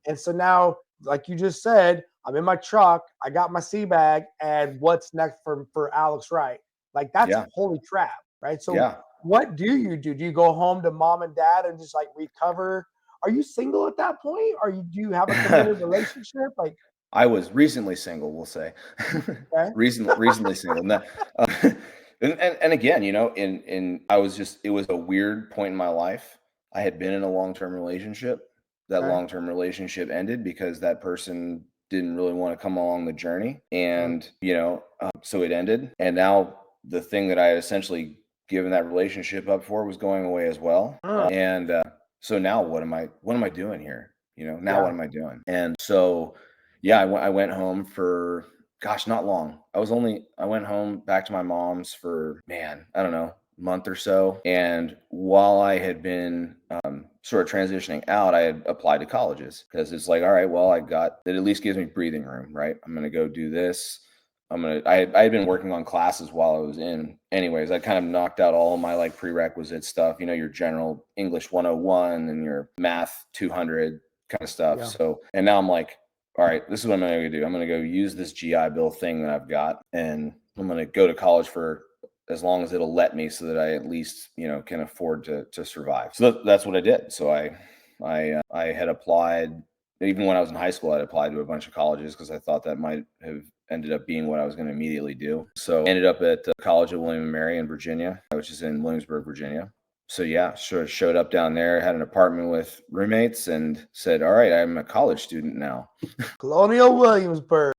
And so now, like you just said, I'm in my truck, I got my sea bag, and what's next for Alex Wright? Like that's Yeah. holy crap, right? So Yeah. what do you do? Do you go home to mom and dad and just like recover? Are you single at that point? Do you have a committed relationship? Like, I was recently single, we'll say. okay, Recently single. No, uh, and again, I was just it was a weird point in my life. I had been in a long-term relationship. That okay, long-term relationship ended because that person didn't really want to come along the journey, mm, and so it ended. And now the thing that I had essentially given that relationship up for was going away as well. mm, And so now what am I doing here? Now what yeah, am I doing? And so yeah, I went home for, gosh, not long. I went home back to my mom's for, man, I don't know, month or so. And while I had been sort of transitioning out, I had applied to colleges because it's like, all right, well, it at least gives me breathing room, right? I'm going to go do this. I had been working on classes while I was in. Anyways, I kind of knocked out all of my like prerequisite stuff, your general English 101 and your math 200 kind of stuff. yeah. So, and now I'm like, all right, this is what I'm going to do. I'm going to go use this GI Bill thing that I've got, and I'm going to go to college for as long as it'll let me, so that I at least can afford to survive. So that's what I did. So I had applied, even when I was in high school. I'd applied to a bunch of colleges because I thought that might have ended up being what I was going to immediately do. So I ended up at College of William and Mary in Virginia, which is in Williamsburg, Virginia. So yeah, sure, showed up down there, had an apartment with roommates, and said, all right, I'm a college student now. Colonial Williamsburg.